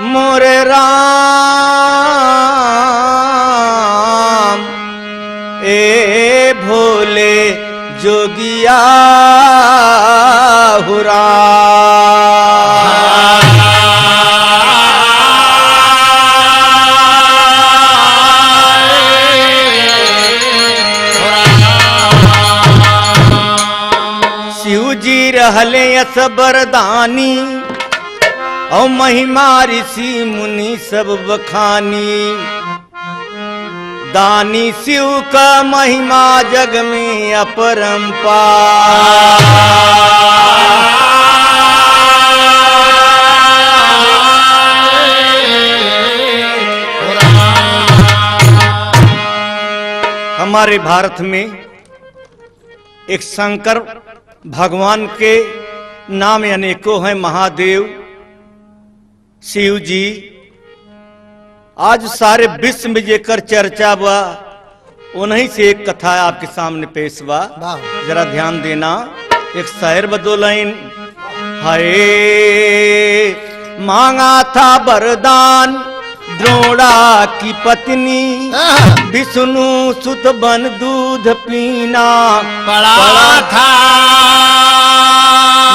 मोरे राम ए भोले जोगिया हुरा। शिव जी रहले यस बरदानी और महिमा ऋषि मुनि सब बखानी। दानी शिव का महिमा जग में अपरंपार। हमारे भारत में एक शंकर भगवान के नाम अनेकों हैं, महादेव, शिव जी। आज सारे विश्व में जेकर चर्चा बा, उन्हीं से एक कथा आपके सामने पेश बा, जरा ध्यान देना। एक शायर बदोलाइन, हाय मांगा था वरदान द्रोणा की पत्नी, विष्णु सुत बन दूध पीना पड़ा था।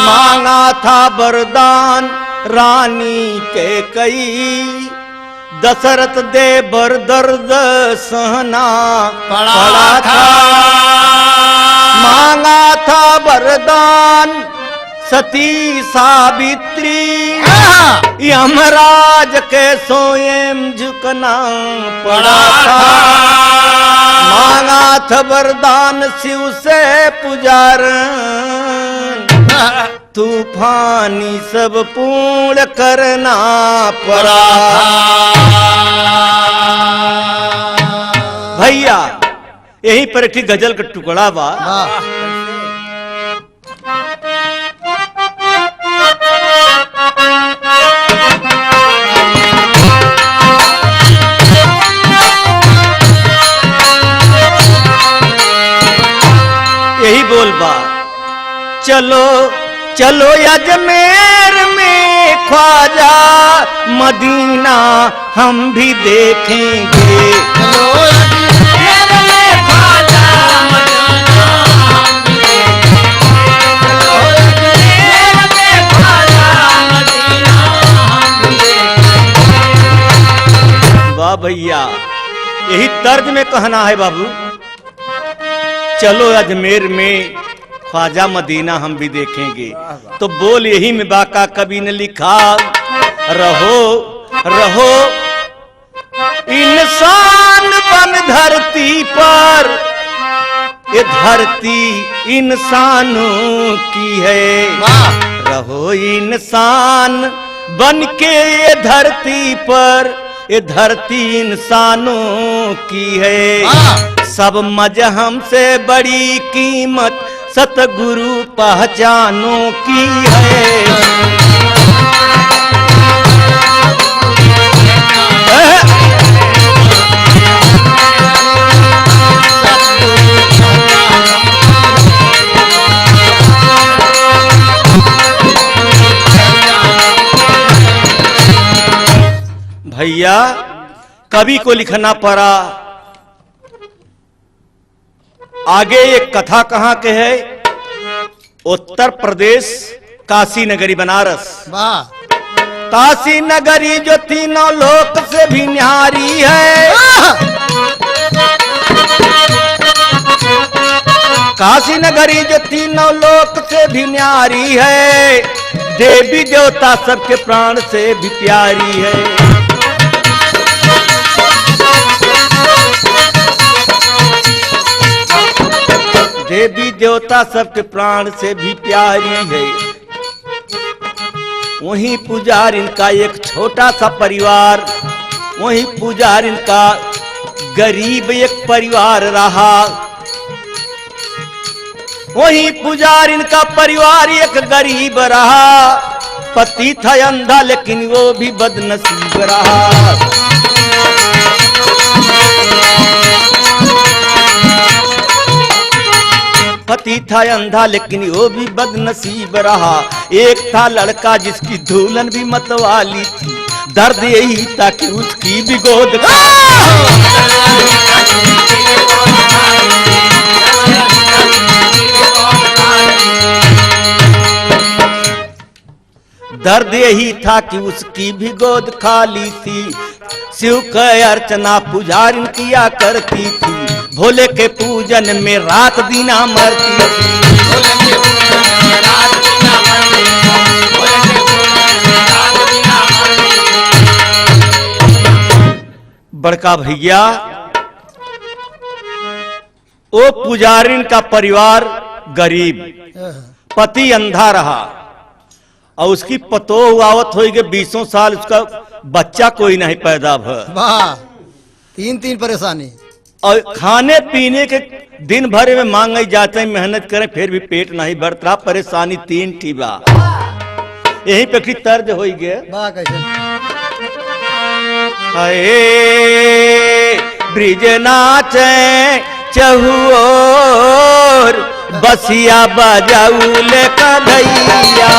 मांगा था वरदान रानी के कई, दशरथ दे बर दर्द सहना पड़ा था। मांगा था वरदान सती सावित्री, यमराज के स्वयं झुकना पड़ा था। मांगा था वरदान शिव से पुजारन, तूफानी सब पूर्ण करना पड़ा। भैया यही पर एक गजल का टुकड़ा बा। यही बोल बा, चलो चलो अजमेर में ख्वाजा मदीना हम भी देखेंगे। चलो अजमेर में ख्वाजा मदीना हम भी देखेंगे। चलो अजमेर में ख्वाजा मदीना हम भी देखेंगे। वाह भैया, यही तर्ज में कहना है बाबू। चलो अजमेर में ख्वाजा मदीना हम भी देखेंगे। तो बोल यही में बाका कवि ने लिखा, रहो रहो इंसान बन धरती पर, ये धरती इंसानों की है। रहो इंसान बन के ये धरती पर, ये धरती इंसानों की है। सब मजहब से बड़ी कीमत सतगुरु पहचानों की है। भैया कवि को लिखना पड़ा। आगे एक कथा कहाँ के है, उत्तर प्रदेश काशी नगरी बनारस। काशी नगरी जो तीनों लोक से भी न्यारी है। काशी नगरी जो तीनों लोक से भी न्यारी है, देवी देवता सबके प्राण से भी प्यारी है। देवी देवता सबके प्राण से भी प्यारी है। वहीं पुजार इनका एक छोटा सा परिवार, वहीं पुजार इनका गरीब एक परिवार रहा। वहीं पुजार इनका परिवार एक गरीब रहा। पति था अंधा लेकिन वो भी बदनसीब रहा। पति था अंधा लेकिन वो भी बदनसीब रहा। एक था लड़का जिसकी दुल्हन भी मतवाली थी, दर्द यही था कि उसकी भी गोद दर्द यही था कि उसकी भी गोद खाली थी। शिव का अर्चना पुजारिन किया करती थी, भोले के पूजन में रात दिना मरती थी। बड़का भैया वो पुजारिन का परिवार गरीब, पति अंधा रहा और उसकी पतोह आवत हो गए 20 साल, उसका बच्चा कोई नहीं पैदा वाह, तीन परेशानी। और खाने पीने के दिन भर में मांगे जाते हैं, मेहनत करें फिर भी पेट नहीं भरता, परेशानी 3 थी बा। यही पे की तर्ज हो गए। वाह कैसे ब्रिज नाचे चहुओर, बसिया बजाऊले कन्हैया।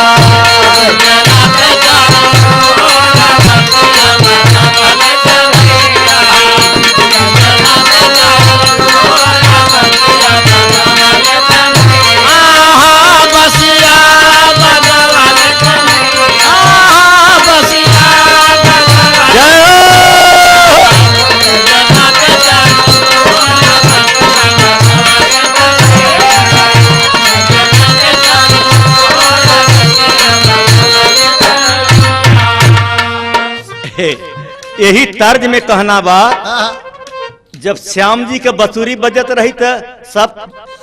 यही तर्ज में कहना बा, जब श्याम जी के बसुरी बजत रही तो सब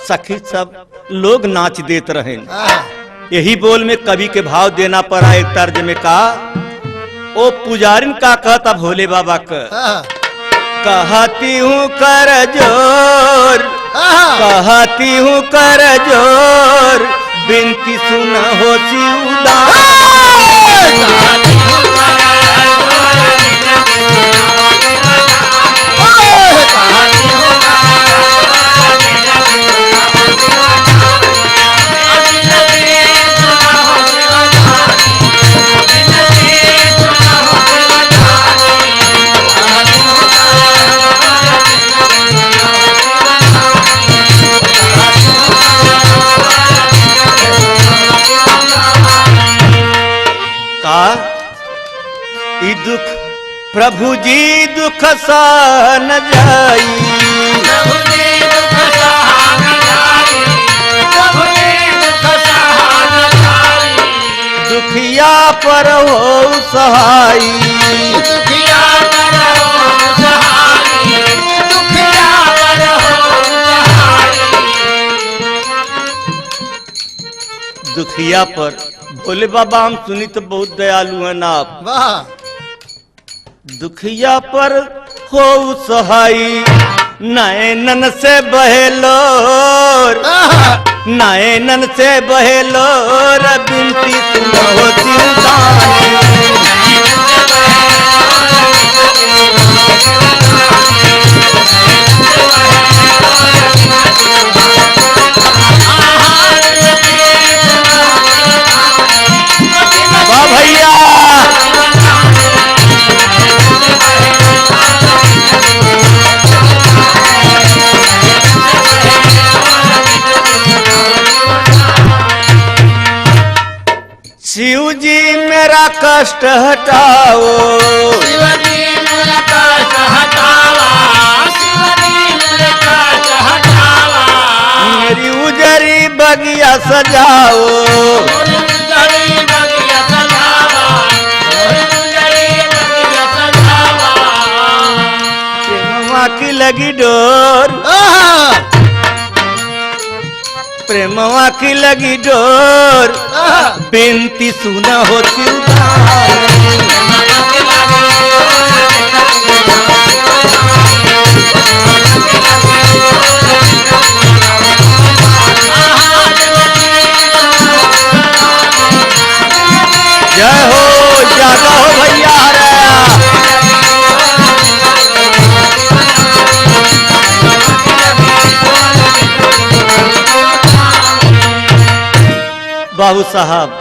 सखी सब लोग नाच देते रहे। यही बोल में कवि के भाव देना पड़ा एक तर्ज में का। ओ पुजारिन का कहता भोले बाबा का, कहती हूँ कर जोर, कहती हूँ कर जोर, बिनती सुन हो शिवदास। दुख प्रभु जी दुख सहन जाई, प्रभु जी दुख सहन जाई, प्रभु जी दुख सहन जाई। दुखिया पर हो सहाई, दुखिया पर हो सहाई, दुखिया पर हो सहाई। दुखिया पर भोले बाबा हम सुनी तो बहुत दयालु है ना आप। वाह, दुखिया पर हो सहाई, नैनन से बहेलोर, नैनन से बहेलोर, बिनती सुनो शिवदानी। वाह भैया, शिव जी मेरा कष्ट हटाओ, शिव जी मेरा कष्ट हटावा, शिव जी मेरा कष्ट हटावा। मेरी उजरी बगिया सजाओ, मेरी उजरी बगिया सजावा, मेरी उजरी बगिया सजावा। प्रेमवा की लगी डोर, प्रेमवा की लगी डोर, बिनती सुना हो शिवदानी। जय हो, जागा हो भैया रे। बाबू साहब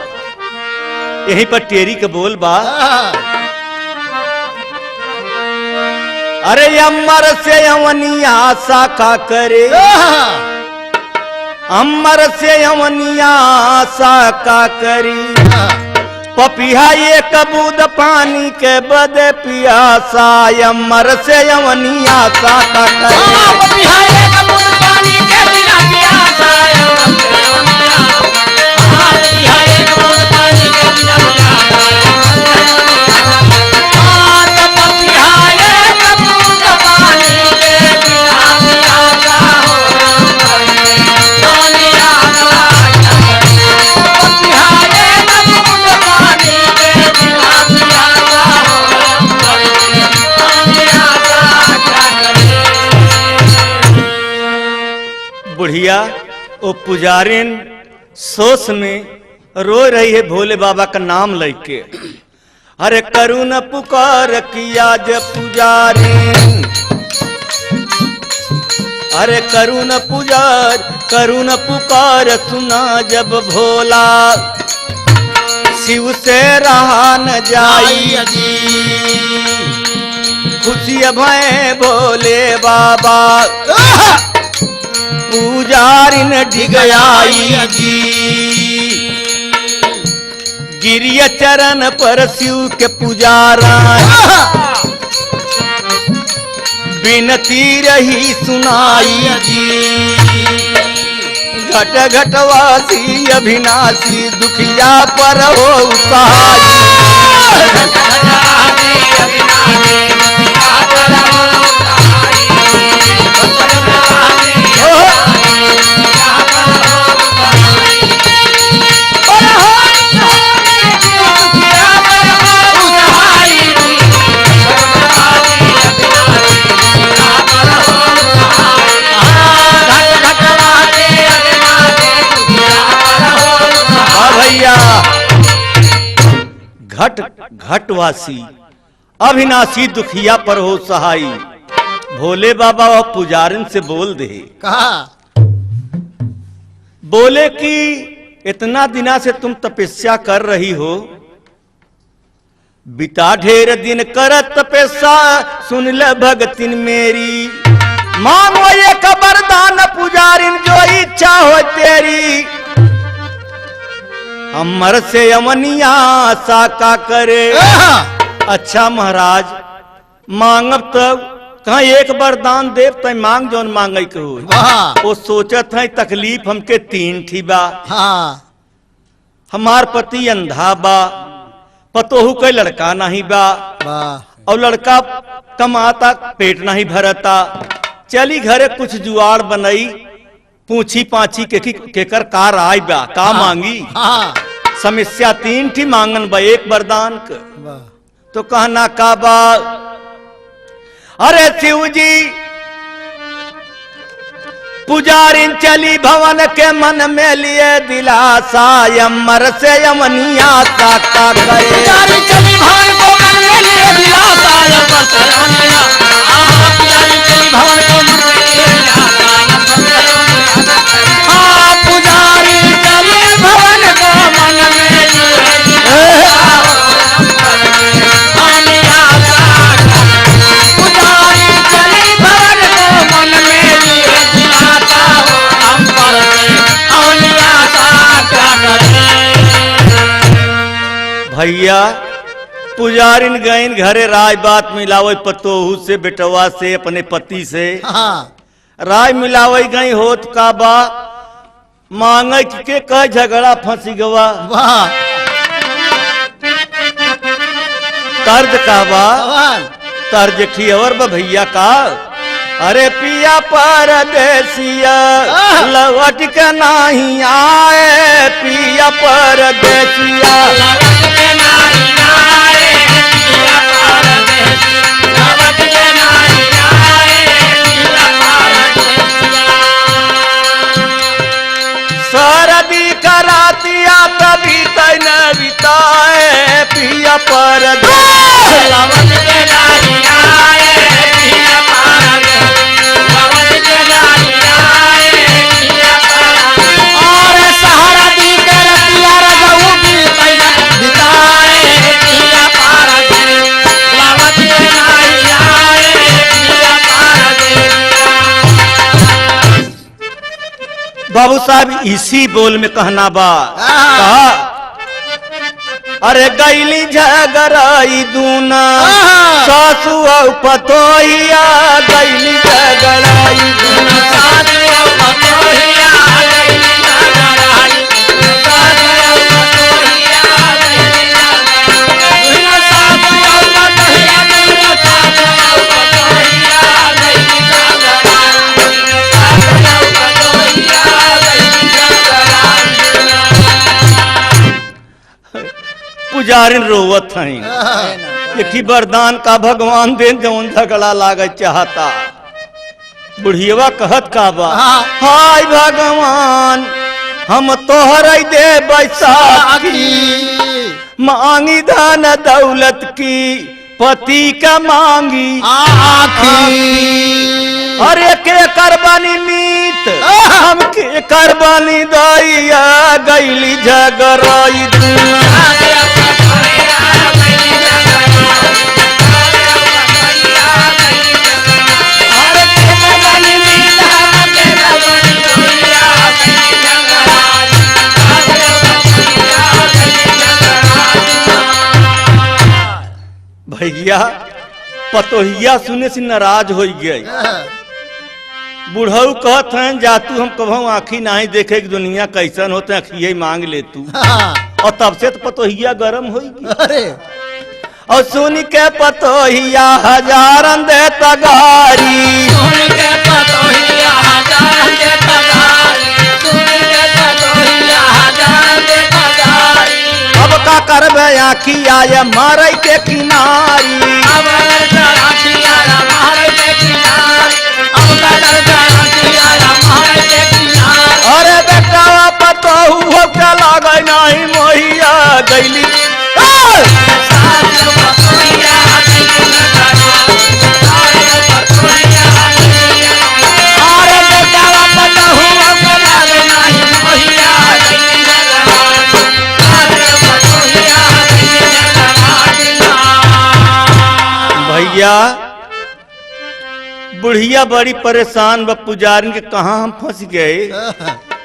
यहीं पर टेरी के बोल बा। अरे अमर से अवनिया आशा का करे, अमर से अवनिया आशा का करी, पपिया ये कबूद पानी के बदे पियासा, अमर से अवनिया आशा का करे। बुढ़िया ओ पुजारिन सोच में रो रही है भोले बाबा का नाम लेके। अरे करुण पुकार किया जब पुजारिन, अरे करुण पुकार सुना जब भोला, शिव से रहा न जाई खुशी भय भोले बाबा, पुजारिन डिगयाई जी, गिरिय चरण पर शिव के पुजारा, बिनती रही सुनाई जी, घट घटवासी अविनाशी दुखिया पर हो सहाय। घट घटवासी अविनाशी दुखिया पर हो सहाई। भोले बाबा और पुजारिन से बोल दे, कहा बोले कि इतना दिना से तुम तपस्या कर रही हो, बिता ढेर दिन कर तपस्या, सुन ले भगतिन मेरी, मांगो एक वरदान पुजारिन जो इच्छा हो तेरी, अमर से अमनिया आशा का करे। अच्छा महाराज मांगब तब कहा एक वरदान देव तय मांग जौन मांगे के हो। वो सोचत है तकलीफ हमके तीन थी बा। हमार पति अंधा बा, पतोहू के लड़का नहीं बा, और लड़का कमाता पेट नहीं भरता, चली घरे कुछ जुआड़ बनई, पूछी पाछी केकर कार आई बा का मांगी। समस्या तीन थी मांगन बा एक वरदान का। तो कहना का बा, अरे शिव जी पुजारिन चली भवन के मन में लिए दिलासा, अमर से अमनिया का करे। पुजारी चली भवन को मन में लिए दिलासा, अमर से अमनिया, पुजारी चली भवन को मन में लिए दिलासा, पुजारी चली भवन को मन में लिए दिलासा, पुजारी चली भवन को मन में लिए दिलासा, अमर से अमनिया का करे। भैया पुजारिन गईन घरे राय बात मिलावे पतोहू से बेटवा से अपने पति से राय मिलावे गई होत का बा, मांगे के कह झगड़ा फंसी गवा। तर्ज का बा, तर्ज थी और भैया का, अरे पिया परदेसिया लौट के नहीं आए, पिया परदेसिया लौट के नहीं आए, पिया परदेसिया लौट के नहीं आए, पिया परदेसिया। सरदी करातिया तभी तैन बिताए, पिया परदेसिया लौट के नहीं आए, पिया परदेसिया लौट के नहीं आए, पिया परदेसिया। और सहारा दी करतिया बाबू साहब इसी बोल में कहना बा कहा अरे गैली झगड़ाई दूना सासू और पतोहिया गैली झगड़ाई दूना सासू और पतोहिया गैली झगड़ाई सासू और पतोहिया गैली झगड़ाई सासू और पतोहिया सासू और पतोहिया गैली झगड़ाई सासू और पतोहिया गैली झगड़ाई। पुजारी रोवत हैं एक वरदान का भगवान दे जौन झगड़ा लागे चाहता। बुढ़ियवा कहत का बा हाय भगवान हम तोहर दे बैसाखी मांगी धन दौलत की पति का मांगी अरे के करबानी मीत हम के करबानी दैया गैली झगड़ाई भैया पतोहिया सुने से नाराज हो गई। बुढ़ऊ कहत हैं जातू हम कभू आँखी नहीं देखे कि दुनिया कैसन होते अखिये मांग ले तू और तब से तो पतोहिया गरम हो गई। और सुन के पतोहिया हजारन दे तगारी सुन के पतोहिया हजारन दे तगारी सुन के पतोहिया हजारन दे तगारी अब का करबे आँखी आय मारे के किनारी अब आँखी आया मारे के किनारी अब का आँखी आया मारे के किनारी अरे बेटा पतोहू हो के लागे नहीं मोहिया गैली भैया बुढ़िया बड़ी परेशान व पुजारी के कहा हम फंस गए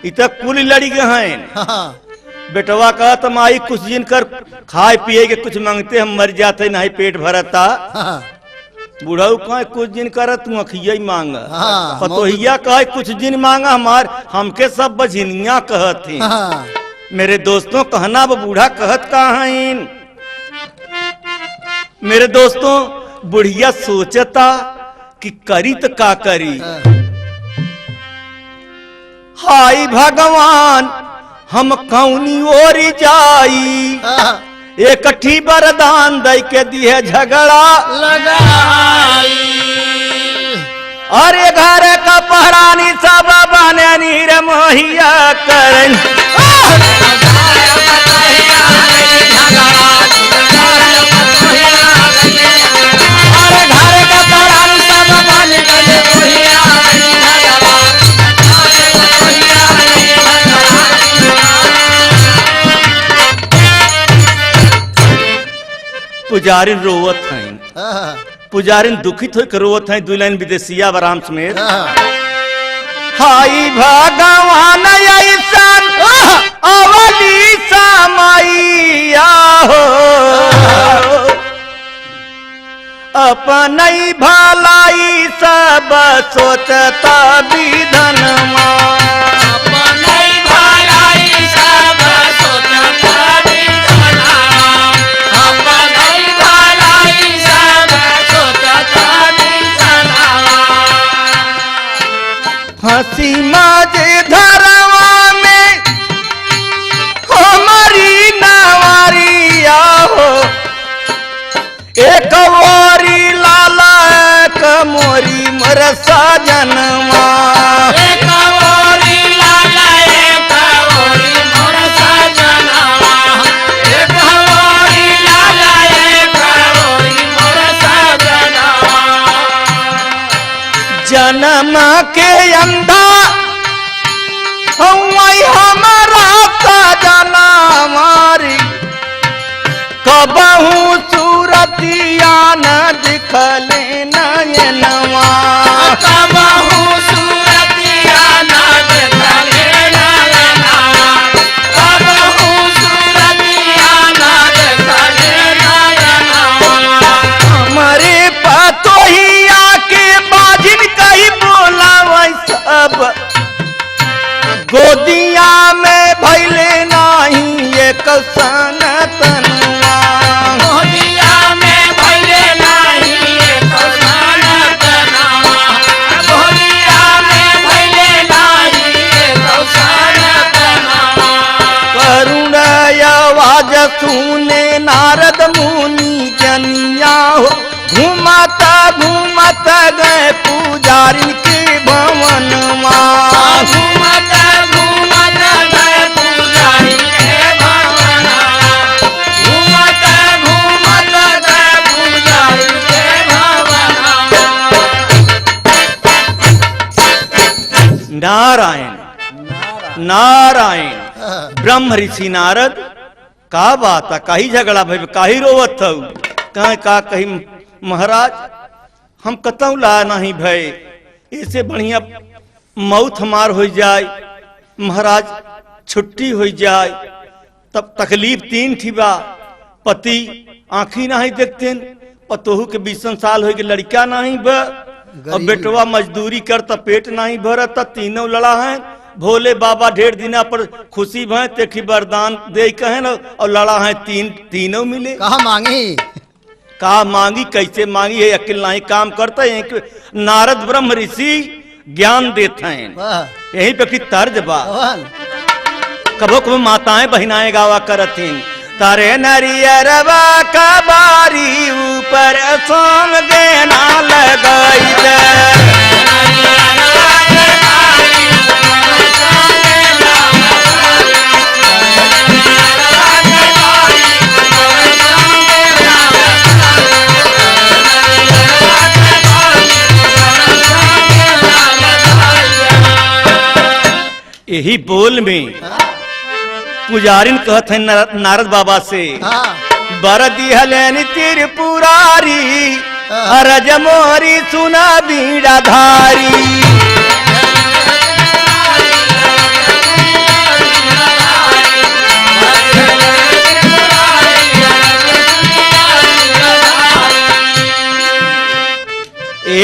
इत कुल लड़ी गए हैं। बेटवा कहा तुम आई कुछ दिन कर खाए पिए के कुछ मांगते हम मर जाते नहीं पेट भरता। बुढ़ऊ कहे कुछ दिन कर तू अखिया ही मांग पतोहिया कहे कुछ दिन मांगा हमार हमके सब बझिनिया कहती। मेरे दोस्तों कहना वो बूढ़ा कहत कहाइन मेरे दोस्तों बुढ़िया सोचता कि करी तो का करी। हाय भगवान हम कौनी ओरी जाई एकठी वरदान दई के दिए झगड़ा लगाई अरे घर का पहरानी सब बने नीर मोहिया करन पुजारी रोवत हैं पुजारी दुखित हो रोवत हैं दुल्हन विदेशिया बराम समेत। हाय भगवान ऐसन अवली समैया हो अपन भलाई सब सोचता विधनमा हंसी माजे धरवा में हमारी नवारिया हो एक वारी लाला एक मोरी मरसा जनमा एक वारी लाला एक वारी मरसा जनमा एक वारी लाला एक वारी मरसा जनमा जन्म के अंधा हमारा सजना मारी कबहू सूरतिया न दिखले नयनवा कबहू सूरतिया न दिखले गोदिया में भैले नाही एक सनतनवा गोदिया में भइले नाही एक सनतनवा गोदिया में भइले नाही एक सनतनवा करुण आवाज सुने नारद मुनि जनिया हो घूमता घूमता गए पुजारी के भवनमा घूमत घूमत गए पुजारी के भवनमा घूमत घूमत गए पुजारी के भवनमा नारायण नारायण ब्रह्म ऋषि नारद का बात है काही झगड़ा भाई काही रोवत हऊ कहीं का कहीं महाराज हम कतऊ ला नहीं भय इससे बढ़िया मौत हमार हो जाए महाराज छुट्टी हो जाए तब तकलीफ तीन थी बा पति आंखी नहीं देखते पतोहू के 20 साल हो गए लड़का नहीं बा और बेटवा मजदूरी करता पेट नहीं भरता तीनों लड़ा है भोले बाबा ढेर दिना पर खुशी भय तेखी वरदान दे कहे न और लड़ा है तीनों मिले कहा मांगी का मांगी कैसे मांगी है अकेला नहीं काम करता है कि नारद ब्रह्म ऋषि ज्ञान देते हैं वाह यहीं पे की तर्ज बा कवन कबो कबो माताएं बहिनाएं गावा करतीन तारे नरियरवा का बारी ऊपर सोम देना लगाई दे यही बोल में पुजारिन कहते हैं नारद बाबा से हाँ बरदी हलेन त्रिपुरारी अरज मोरी सुना बीड़ा धारी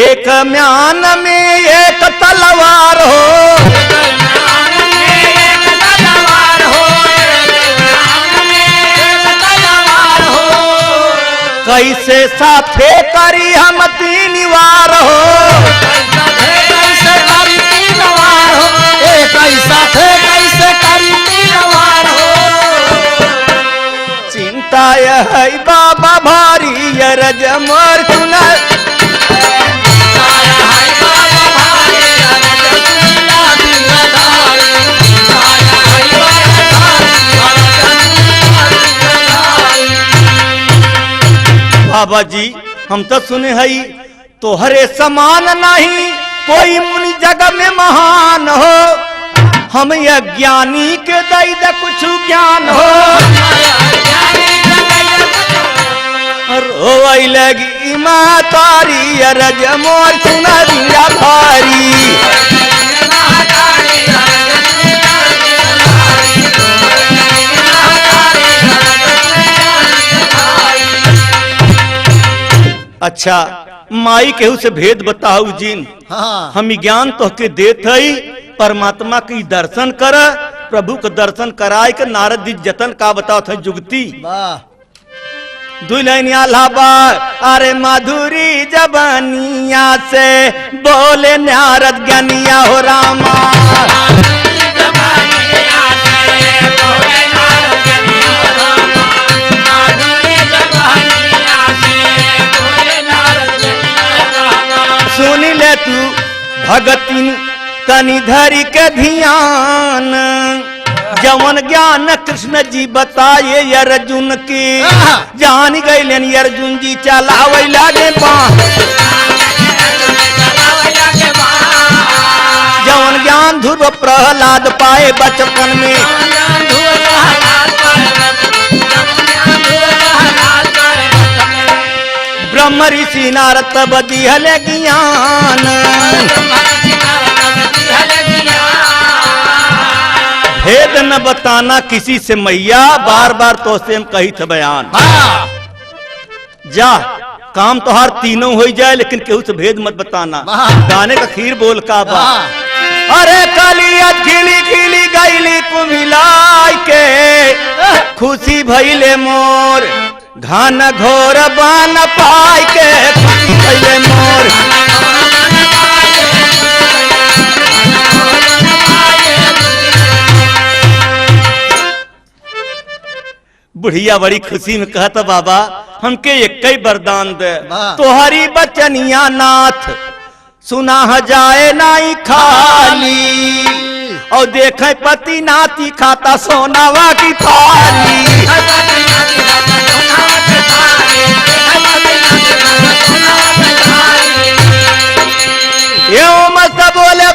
एक म्यान में एक तलवार हो कैसे साथे करी हम तीन वार हो कैसे करी तीन वार हो कैसा थे कैसे करी तीन वार हो चिंता है बाबा भारी अरज मोर सुना बाबा जी हम तो सुने हई तोहरे समान नहीं कोई मुनि जग में महान हो हम ये ज्ञानी के दई दे कुछ ज्ञान हो रोई लगी माँ तारी अरज मोर सुना दिया भारी अच्छा माई केहू से भेद बताऊ जिन हाँ हम ज्ञान तो के देत हई परमात्मा की दर्शन कर प्रभु के दर्शन कराए के नारद जी जतन का बताओ थे जुगती वाह दुल्हनिया लाबा अरे माधुरी जबानिया से बोले नारद ज्ञानिया हो रामा सुन ले तू भगतिन तनि धरी के ध्यान जवन ज्ञान कृष्ण जी बताए अर्जुन के जान गए अर्जुन जी चलावे लागे जवन ज्ञान ध्रुव प्रहलाद पाए बचपन में ब्रह्म ऋषि नारद तब दिहल ज्ञान भेद न बताना किसी से मैया बार बार तो से हम कही थे बयान जा काम तो हर तीनों हो जाए लेकिन केहू से भेद मत बताना गाने का खीर बोल का बा अरे काली खिली खिली के खुशी भइले मोर घन घोर बन पाई के खुशी भइले मोर। बुढ़िया बड़ी खुशी में कहता बाबा हमके एक ही वरदान दे तोहरी बचनिया नाथ सुना जाए नाई खाली और देखे पति नाती खाता सोनावा की थाली। यो मस्त बोले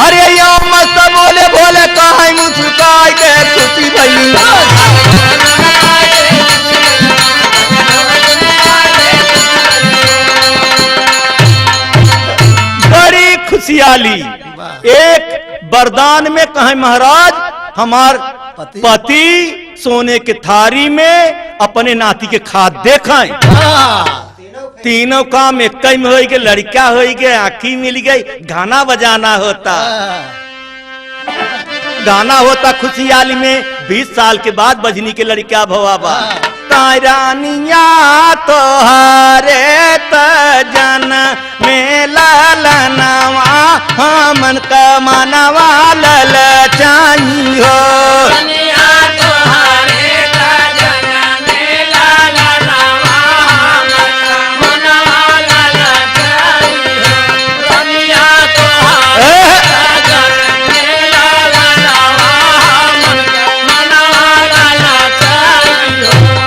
अरे यो मस्त बोले बोले कहा मुस्काई के खुशी भई। बड़ी खुशियाली एक वरदान में कहे महाराज हमार पति सोने के थारी में अपने नाती के खाद देखाएं। तीनों काम एक में हो गए, लड़का हो गए, आँखी मिल गई, गाना बजाना होता गाना होता खुशियाली में। 20 साल के बाद बजनी के लड़का भवाबा तारानिया तोहारे तजन में ललनवा हमन का मनवा लल चाही हो।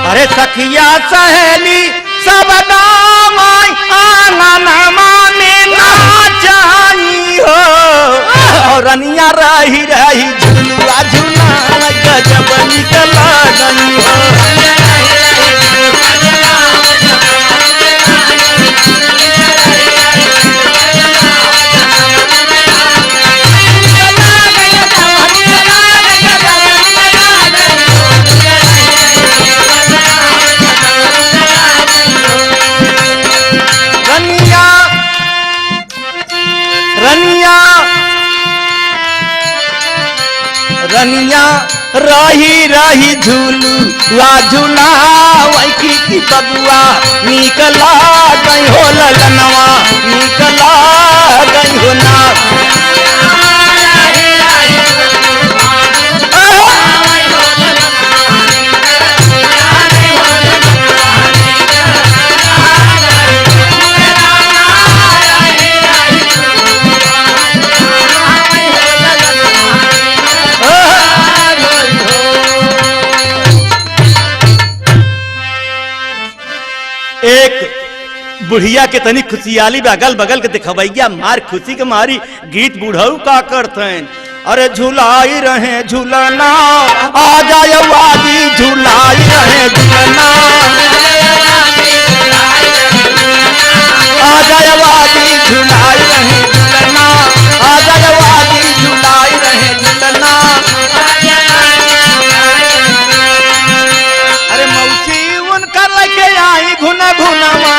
अरे सखिया सहेली सब नाम आंगन में नाचाई हो और रनिया रही रही झुलुआ झुला गजब निकला गई हो। रनिया रही रही झूलुआ झूला वही की बबुआ निकला गई हो ललनवा निकला गई हो ना। एक बुढ़िया के तनी खुशियाली अगल बगल के दिखवैया मार खुशी के मारी गीत बुढ़ऊ का करते। अरे झुलाई रहे झूलना आ जाए वादी झुलाई रहे झूलना आ जाए वादी झुलाई रहे झूलना आ जाए वादी झुलाई रहे झूलना। अरे मौसी उनकर लेके आई घुना घुनवा